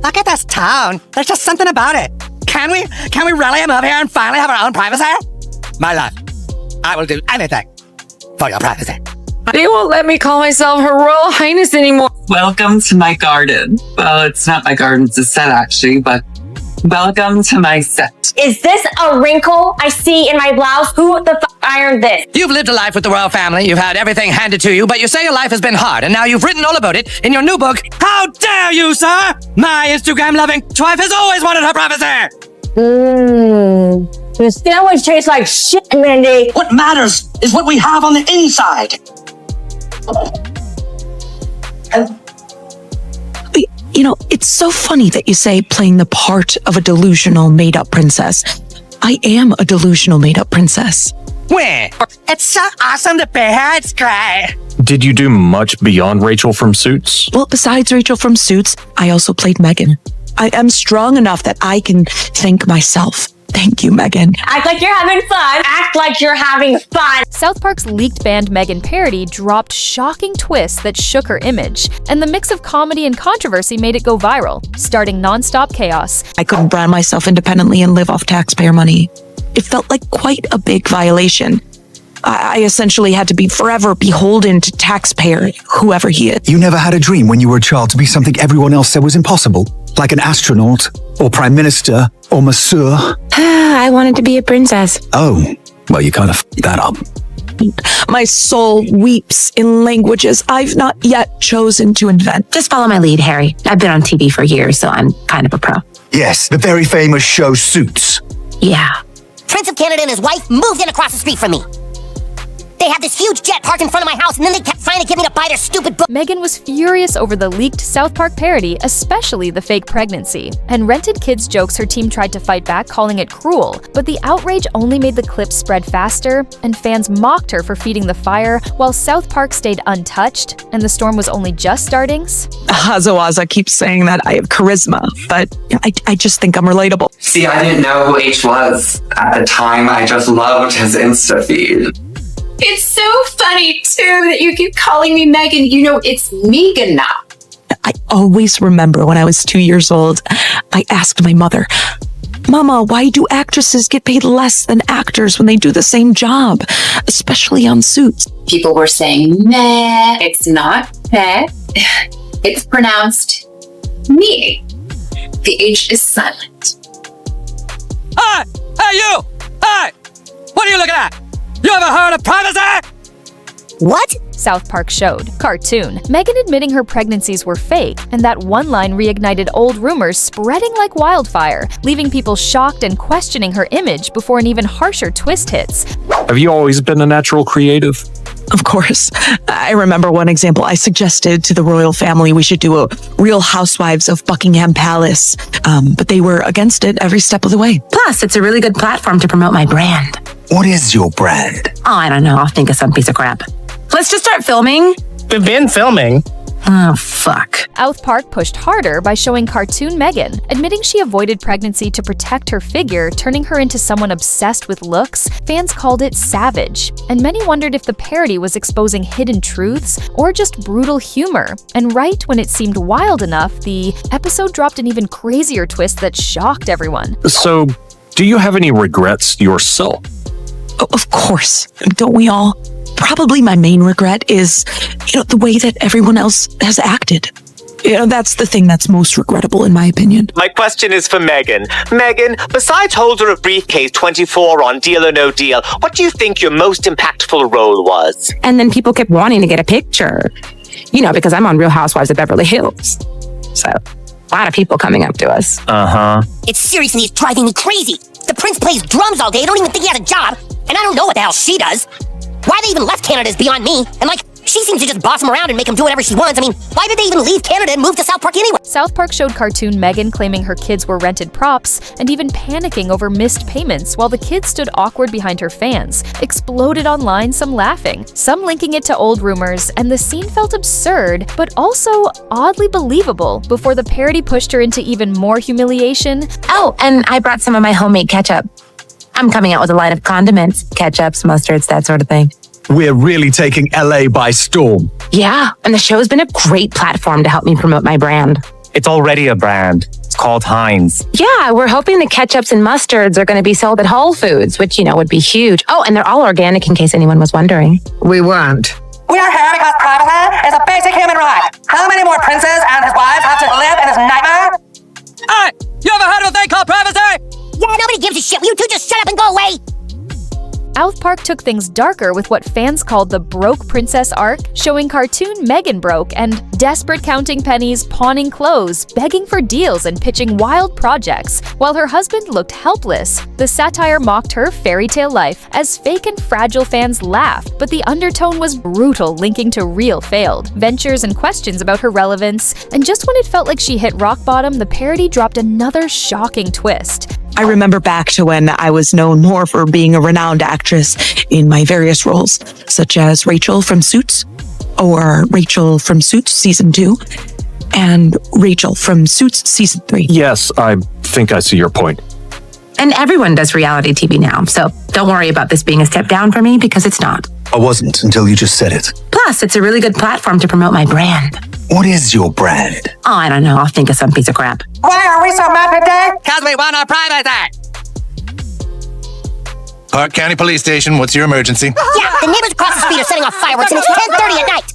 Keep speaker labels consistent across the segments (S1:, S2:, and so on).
S1: Look at this town. There's just something about it. Can we rally him over here and finally have our own privacy? My love, I will do anything for your privacy.
S2: They won't let me call myself Her Royal Highness anymore.
S3: Welcome to my garden. Well, it's not my garden, it's a set actually, but welcome to my set.
S4: Is this a wrinkle I see in my blouse? Who the ironed this?
S1: You've lived a life with the royal family, you've had everything handed to you, but you say your life has been hard, and now you've written all about it in your new book. How dare you, sir? My Instagram-loving wife has always wanted her privacy!
S4: The sandwich tastes like shit, Mindy.
S5: What matters is what we have on the inside.
S6: You know, it's so funny that you say playing the part of a delusional made-up princess. I am a delusional made-up princess.
S1: Wait, it's so awesome to be here, it's great.
S7: Did you do much beyond Rachel from Suits?
S6: Well, besides Rachel from Suits, I also played Meghan. I am strong enough that I can thank myself. Thank you, Meghan.
S4: Act like you're having fun. Act like you're having fun.
S8: South Park's leaked banned Meghan parody dropped shocking twists that shook her image, and the mix of comedy and controversy made it go viral, starting nonstop chaos.
S6: I couldn't brand myself independently and live off taxpayer money. It felt like quite a big violation. I essentially had to be forever beholden to taxpayer, whoever he is.
S9: You never had a dream when you were a child to be something everyone else said was impossible? Like an astronaut, or prime minister, or masseur?
S2: I wanted to be a princess.
S9: Oh, well, you kind of f***ed that up.
S6: My soul weeps in languages I've not yet chosen to invent.
S2: Just follow my lead, Harry. I've been on TV for years, so I'm kind of a pro.
S9: Yes, the very famous show Suits.
S2: Yeah.
S10: Prince of Canada and his wife moved in across the street from me. They had this huge jet parked in front of my house, and then they kept trying to get me to buy their stupid book.
S8: Meghan was furious over the leaked South Park parody, especially the fake pregnancy, and rented kids' jokes her team tried to fight back, calling it cruel. But the outrage only made the clip spread faster, and fans mocked her for feeding the fire, while South Park stayed untouched, and the storm was only just starting.
S6: Hazawaza keeps saying that I have charisma, but I just think I'm relatable.
S3: See, I didn't know who H was. At the time, I just loved his Insta feed.
S11: It's so funny, too, that you keep calling me Megan. You know, it's Megan now.
S6: I always remember when I was 2 years old, I asked my mother, Mama, why do actresses get paid less than actors when they do the same job, especially on Suits?
S11: People were saying, meh. It's not meh. It's pronounced me. The H is silent.
S1: Hey! Hey, you! Hey! What are you looking at? You ever heard of privacy?
S10: What?
S8: South Park showed. Cartoon. Meghan admitting her pregnancies were fake, and that one line reignited old rumors spreading like wildfire, leaving people shocked and questioning her image before an even harsher twist hits.
S7: Have you always been a natural creative?
S6: Of course. I remember one example. I suggested to the royal family we should do a Real Housewives of Buckingham Palace, but they were against it every step of the way.
S2: Plus, it's a really good platform to promote my brand.
S9: What is your brand?
S2: Oh, I don't know. I'll think of some piece of crap. Let's just start filming.
S1: We've been filming.
S2: Oh, fuck.
S8: South Park pushed harder by showing cartoon Meghan, admitting she avoided pregnancy to protect her figure, turning her into someone obsessed with looks. Fans called it savage, and many wondered if the parody was exposing hidden truths or just brutal humor. And right when it seemed wild enough, the episode dropped an even crazier twist that shocked everyone.
S7: So, do you have any regrets yourself?
S6: Oh, of course. Don't we all? Probably my main regret is, the way that everyone else has acted. That's the thing that's most regrettable in my opinion.
S12: My question is for Meghan. Meghan, besides holder of briefcase 24 on Deal or No Deal, what do you think your most impactful role was?
S2: And then people kept wanting to get a picture, because I'm on Real Housewives of Beverly Hills. So, a lot of people coming up to us.
S7: Uh-huh.
S10: It seriously is driving me crazy. The prince plays drums all day. I don't even think he has a job. And I don't know what the hell she does. Why they even left Canada is beyond me. And she seems to just boss him around and make him do whatever she wants. I mean, why did they even leave Canada and move to South Park anyway?
S8: South Park showed cartoon Meghan claiming her kids were rented props and even panicking over missed payments while the kids stood awkward behind her fans. Exploded online, some laughing, some linking it to old rumors, and the scene felt absurd, but also oddly believable before the parody pushed her into even more humiliation.
S2: Oh, and I brought some of my homemade ketchup. I'm coming out with a line of condiments, ketchups, mustards, that sort of thing.
S9: We're really taking LA by storm.
S2: Yeah, and the show's been a great platform to help me promote my brand.
S12: It's already a brand. It's called Heinz.
S2: Yeah, we're hoping the ketchups and mustards are going to be sold at Whole Foods, which, would be huge. Oh, and they're all organic in case anyone was wondering.
S1: We weren't. We are here because privacy is a basic human right. How many more princes and his wives have to live in this nightmare? Hey, you ever heard of a thing called privacy?
S10: Yeah, nobody gives a shit. Will you two just shut up and go away?
S8: South Park took things darker with what fans called the Broke Princess arc, showing cartoon Meghan broke and desperate counting pennies, pawning clothes, begging for deals, and pitching wild projects, while her husband looked helpless. The satire mocked her fairy tale life as fake and fragile fans laughed, but the undertone was brutal, linking to real failed ventures and questions about her relevance. And just when it felt like she hit rock bottom, the parody dropped another shocking twist.
S6: I remember back to when I was known more for being a renowned actress in my various roles, such as Rachel from Suits, or Rachel from Suits Season 2, and Rachel from Suits Season 3.
S7: Yes, I think I see your point.
S2: And everyone does reality TV now, so don't worry about this being a step down for me, because it's not.
S9: I wasn't until you just said it.
S2: Plus, it's a really good platform to promote my brand.
S9: What is your brand?
S2: Oh, I don't know. I'll think of some piece of crap.
S1: Why are we so mad today? Because we want our privacy.
S13: Park County Police Station, what's your emergency?
S10: Yeah, the neighbors across the street are setting off fireworks and it's 10:30 at night.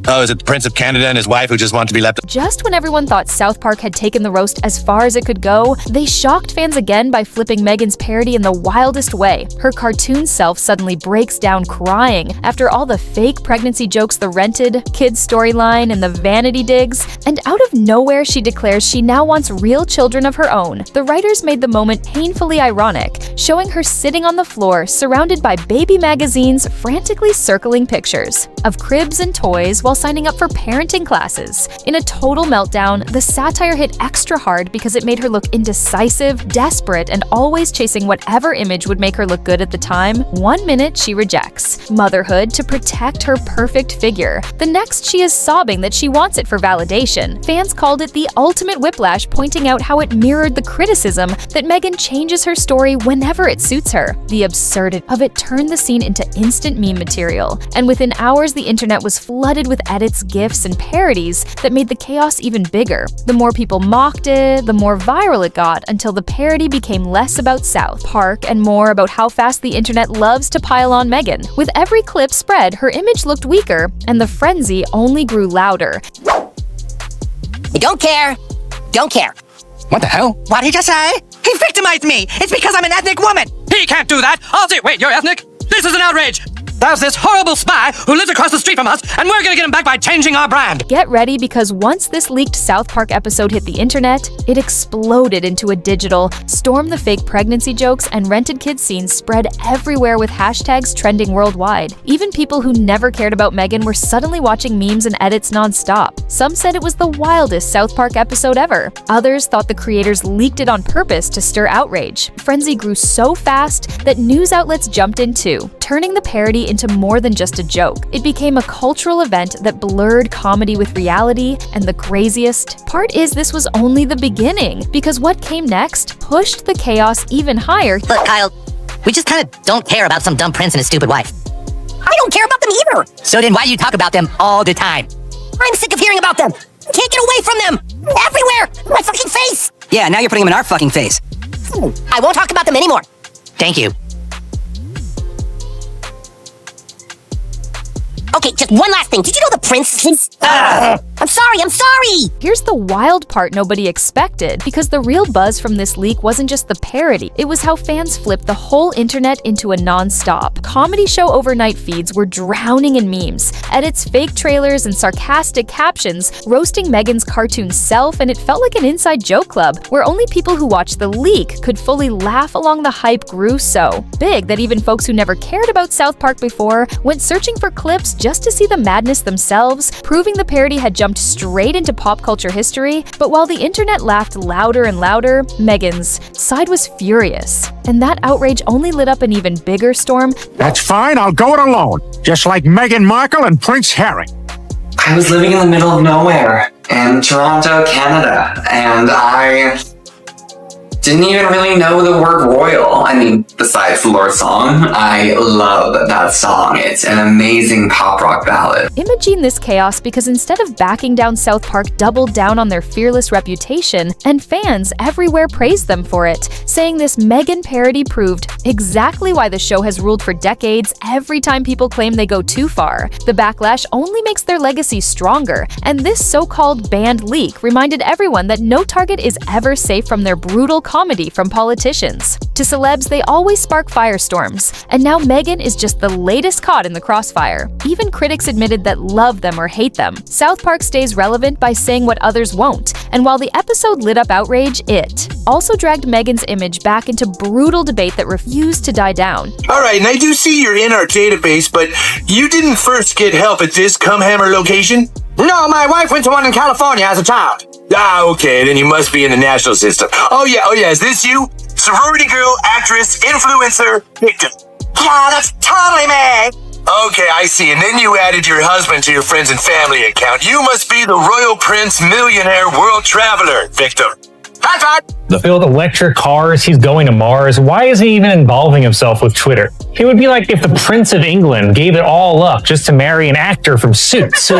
S13: Oh, is it the Prince of Canada and his wife who just want to be left?
S8: Just when everyone thought South Park had taken the roast as far as it could go, they shocked fans again by flipping Meghan's parody in the wildest way. Her cartoon self suddenly breaks down crying after all the fake pregnancy jokes, the rented, kids storyline, and the vanity digs. And out of nowhere, she declares she now wants real children of her own. The writers made the moment painfully ironic, showing her sitting on the floor, surrounded by baby magazines, frantically circling pictures of cribs and toys while signing up for parenting classes. In a total meltdown, the satire hit extra hard because it made her look indecisive, desperate, and always chasing whatever image would make her look good at the time. One minute she rejects motherhood to protect her perfect figure. The next she is sobbing that she wants it for validation. Fans called it the ultimate whiplash, pointing out how it mirrored the criticism that Meghan changes her story whenever it suits her. The absurdity of it turned the scene into instant meme material, and within hours the internet was flooded with edits, gifs, and parodies that made the chaos even bigger. The more people mocked it, the more viral it got, until the parody became less about South Park and more about how fast the internet loves to pile on Meghan. With every clip spread, her image looked weaker, and the frenzy only grew louder.
S10: I don't care. Don't care.
S1: What the hell? What did he just say? He victimized me! It's because I'm an ethnic woman! He can't do that! I'll say, wait, you're ethnic? This is an outrage! There's this horrible spy who lives across the street from us, and we're gonna get him back by changing our brand!
S8: Get ready, because once this leaked South Park episode hit the internet, it exploded into a digital, storm the fake pregnancy jokes and rented kids scenes spread everywhere with hashtags trending worldwide. Even people who never cared about Meghan were suddenly watching memes and edits nonstop. Some said it was the wildest South Park episode ever. Others thought the creators leaked it on purpose to stir outrage. Frenzy grew so fast that news outlets jumped in too, turning the parody into more than just a joke. It became a cultural event that blurred comedy with reality, and the craziest part is this was only the beginning, because what came next pushed the chaos even higher.
S10: Look, Kyle, we just kind of don't care about some dumb prince and his stupid wife. I don't care about them either. So then why do you talk about them all the time? I'm sick of hearing about them. I can't get away from them. Everywhere. In my fucking face.
S1: Yeah, now you're putting them in our fucking face.
S10: I won't talk about them anymore.
S1: Thank you.
S10: Okay, just one last thing. Did you know the prince? I'm sorry.
S8: Here's the wild part nobody expected, because the real buzz from this leak wasn't just the parody. It was how fans flipped the whole internet into a nonstop comedy show. Overnight feeds were drowning in memes, edits, fake trailers, and sarcastic captions roasting Meghan's cartoon self, and it felt like an inside joke club where only people who watched the leak could fully laugh along. The hype grew so big that even folks who never cared about South Park before went searching for clips just to see the madness themselves, proving the parody had jumped straight into pop culture history. But while the internet laughed louder and louder, Meghan's side was furious, and that outrage only lit up an even bigger storm.
S14: That's fine, I'll go it alone, just like Meghan Markle and Prince Harry.
S15: I was living in the middle of nowhere in Toronto, Canada, and I
S11: didn't even really know the word royal. I mean, besides the Lord song, I love that song. It's an amazing pop rock ballad.
S8: Imagine this chaos because instead of backing down, South Park doubled down on their fearless reputation, and fans everywhere praised them for it, saying this Meghan parody proved exactly why the show has ruled for decades. Every time people claim they go too far, the backlash only makes their legacy stronger, and this so-called banned leak reminded everyone that no target is ever safe from their brutal comedy from politicians. To celebs, they always spark firestorms, and now Meghan is just the latest caught in the crossfire. Even critics admitted that love them or hate them, South Park stays relevant by saying what others won't, and while the episode lit up outrage, it also dragged Meghan's image back into brutal debate that refused to die down.
S16: All right, and I do see you're in our database, but you didn't first get help at this Cumhammer location?
S5: No, my wife went to one in California as a child.
S16: Ah, okay, then you must be in the national system. Oh yeah, is this you? Sorority girl, actress, influencer, victim.
S5: Yeah, that's totally me.
S16: Okay, I see. And then you added your husband to your friends and family account. You must be the Royal Prince Millionaire World Traveler, victim.
S5: That's right.
S17: The field electric cars, he's going to Mars. Why is he even involving himself with Twitter? It would be like if the Prince of England gave it all up just to marry an actor from Suits.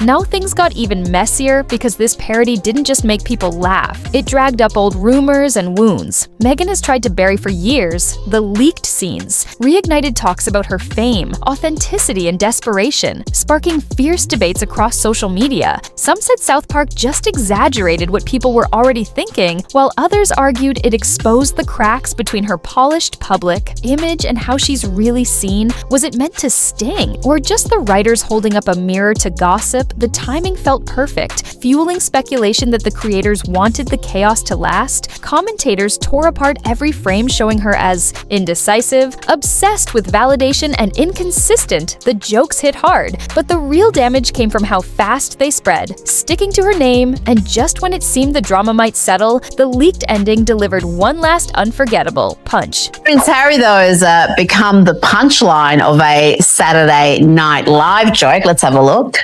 S8: Now things got even messier because this parody didn't just make people laugh. It dragged up old rumors and wounds. Meghan has tried to bury for years the leaked scenes, reignited talks about her fame, authenticity, and desperation, sparking fierce debates across social media. Some said South Park just exaggerated what people were already thinking, while others argued it exposed the cracks between her polished public image and how she's really seen. Was it meant to sting, or just the writers holding up a mirror to gossip? The timing felt perfect, fueling speculation that the creators wanted the chaos to last. Commentators tore apart every frame, showing her as indecisive, obsessed with validation, and inconsistent. The jokes hit hard, but the real damage came from how fast they spread, sticking to her name, and just when it seemed the drama might settle, the leaked ending delivered one last unforgettable punch.
S18: Prince Harry, though, has become the punchline of a Saturday Night Live joke. Let's have a look.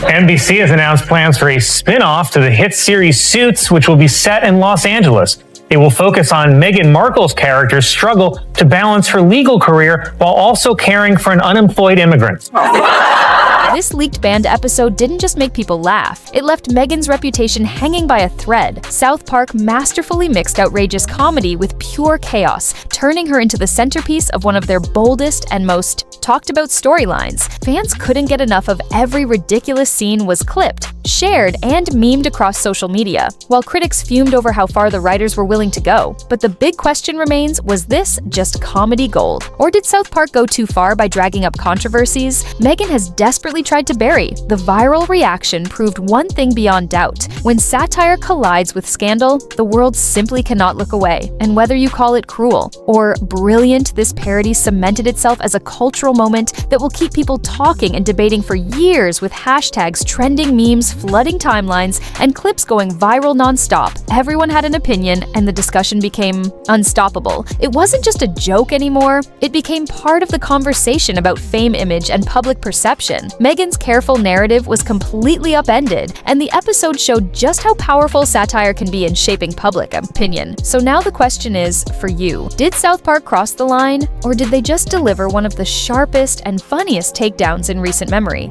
S17: NBC has announced plans for a spin-off to the hit series Suits, which will be set in Los Angeles. It will focus on Meghan Markle's character's struggle to balance her legal career while also caring for an unemployed immigrant.
S8: This leaked banned episode didn't just make people laugh, it left Meghan's reputation hanging by a thread. South Park masterfully mixed outrageous comedy with pure chaos, turning her into the centerpiece of one of their boldest and most talked about storylines. Fans couldn't get enough of every ridiculous scene was clipped, shared, and memed across social media, while critics fumed over how far the writers were willing to go. But the big question remains, was this just comedy gold? Or did South Park go too far by dragging up controversies Meghan has desperately tried to bury? The viral reaction proved one thing beyond doubt. When satire collides with scandal, the world simply cannot look away. And whether you call it cruel or brilliant, this parody cemented itself as a cultural moment that will keep people talking and debating for years, with hashtags, trending memes, flooding timelines, and clips going viral nonstop. Everyone had an opinion, and the discussion became unstoppable. It wasn't just a joke anymore, it became part of the conversation about fame, image, and public perception. Meghan's careful narrative was completely upended, and the episode showed just how powerful satire can be in shaping public opinion. So now the question is, for you, did South Park cross the line, or did they just deliver one of the sharpest and funniest takedowns in recent memory?